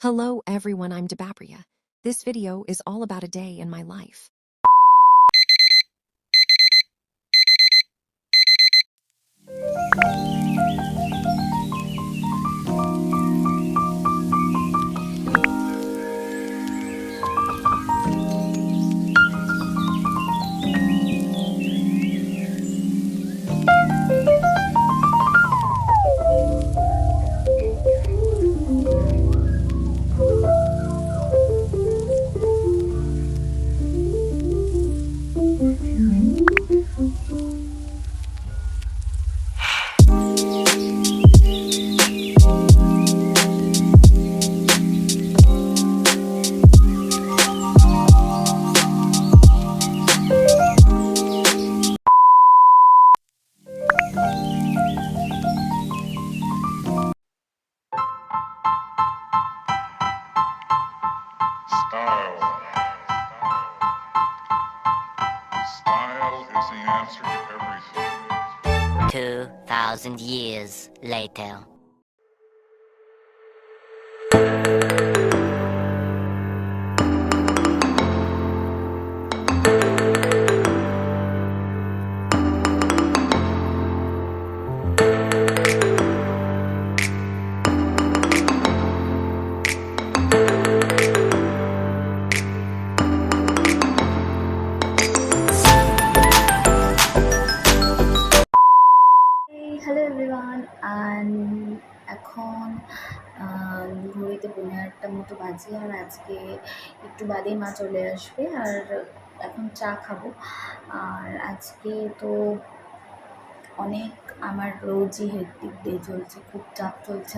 Hello everyone, I'm Debabria. This video is all about a day in my life. Style. Style is the answer to everything. 2,000 years later. Hello everyone এখন ঘড়িতে 8:30 মতো বাজে আর আজকে একটু বাদেই মা চলে আসবে আর এখন চা খাবো। আর আজকে তো অনেক আমার রোজই হেক্টিক ডে চলছে, খুব চাপ চলছে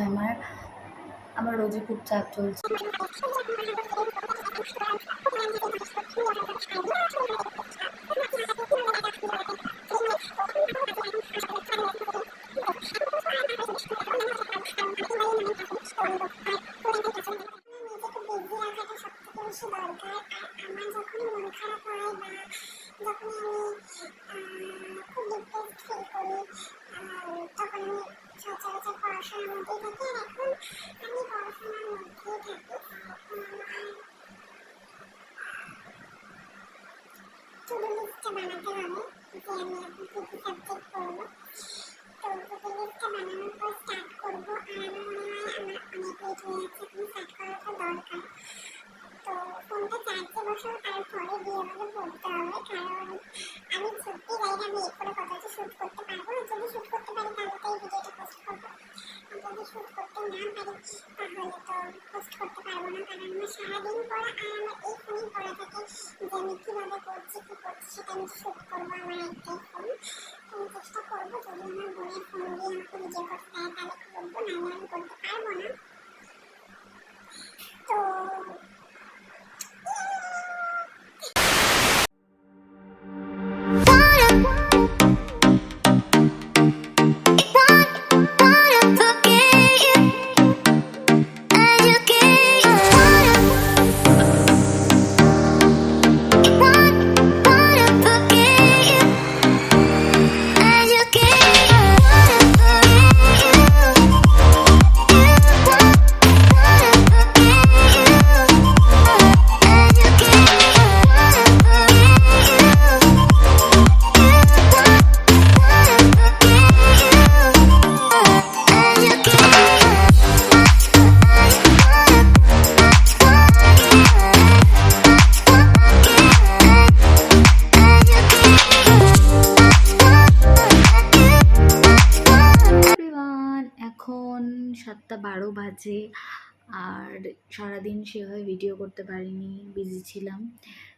আমার রোজই খুব চাপ চলছে। বেশি দরকার। আর আমার যখনই মন খারাপ হয় বা যখনই আমি খুব ডিপ্রেসড ফিল করি তখন আমি সচরাচর পড়াশোনার মধ্যেই থাকি। আর এখন আমি পড়াশোনার মধ্যেই থাকি। টু ডু লিস্টটা বানাতে হবে যে আমি এখন কী কী সাবজেক্ট পড়বো। তো টু ডু লিস্টটা বানানোর পর স্টার্ট করবো। আর আমার মনে হয় আমার অনেক লেট হয়ে যাচ্ছে, এখন স্টার্ট করাটা দরকার। তো ফোনটা চার্জে বসাবো, তারপরে গিয়ে আমাকে পড়তে হবে, কারণ আমি সত্যি জানি না আমি এরপরে কত কিছু শ্যুট করতে পারবো। আর যদি শ্যুট করতে পারি তাহলে তো এই ভিডিওটা পোস্ট করবো, আর যদি শ্যুট করতে না পারি তাহলে তো পোস্ট করতে পারবো না, কারণ আমার সারাদিন পড়া আর আমার এই ফোনেই পড়া থাকে যে আমি কীভাবে করছি কী করছি সেটা আমি শ্যুট করবো আমার একটাই ফোন। আমি চেষ্টা করবো যদি আমার বোনের ফোন দিয়ে আমাকে ভিডিও করতে দেয় তাহলে করবো, নাহলে আমি করতে পারবো না। তো এখন 7:12 বাজে আর সারাদিন সেভাবে ভিডিও করতে পারিনি, বিজি ছিলাম।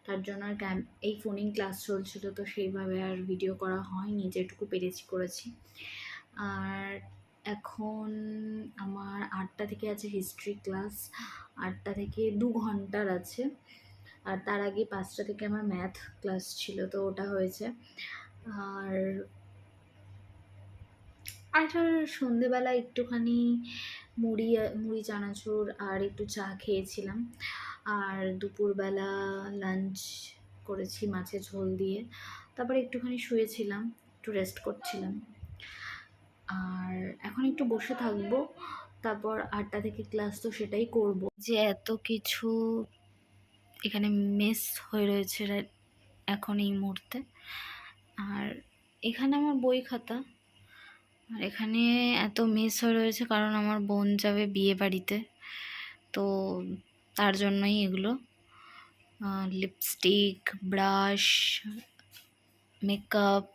তার জন্য আর এই ফোনিং ক্লাস চলছিল, তো সেইভাবে আর ভিডিও করা হয়নি, যেটুকু পেরেছি করেছি। আর এখন আমার 8টা থেকে আছে হিস্ট্রি ক্লাস, 8টা থেকে 2 ঘন্টার আছে। আর তার আগে 5টা থেকে আমার ম্যাথ ক্লাস ছিল, তো ওটা হয়েছে। আর সন্ধেবেলা একটুখানি মুড়ি চানাচুর আর একটু চা খেয়েছিলাম। আর দুপুরবেলা লাঞ্চ করেছি মাছের ঝোল দিয়ে, তারপরে একটুখানি শুয়েছিলাম, একটু রেস্ট করছিলাম। আর এখন একটু বসে থাকবো, তারপর 8টা থেকে ক্লাস, তো সেটাই করব। যে এত কিছু এখানে মেস হয়ে রয়েছে এখন এই মুহূর্তে। আর এখানে আমার বই খাতা, আর এখানে এত মেস হয়ে রয়েছে কারণ আমার বোন যাবে বিয়ে বাড়িতে, তো তার জন্যই এগুলো। Lipstick, brush, makeup,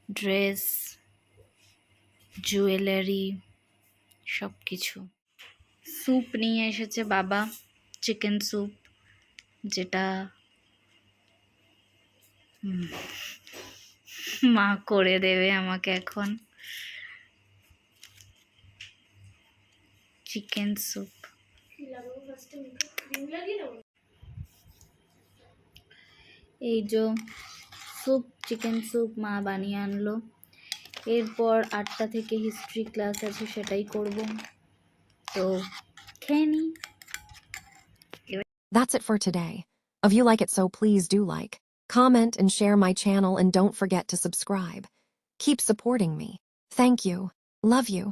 dress, jewellery, সব কিছু। স্যুপ নিয়ে এসেছে বাবা, চিকেন স্যুপ, যেটা মা করে দেবে আমাকে এখন। Chicken soup. এই যে স্যুপ, চিকেন স্যুপ মা বানিয়ে আনলো। এরপর 8টা থেকে হিস্ট্রি ক্লাস আছে, সেটাই করব। তো খেয়ে নিই। That's it for today. If you like it, so please do like, comment, and share my channel, and don't forget to subscribe. Keep supporting me. Thank you. Love you.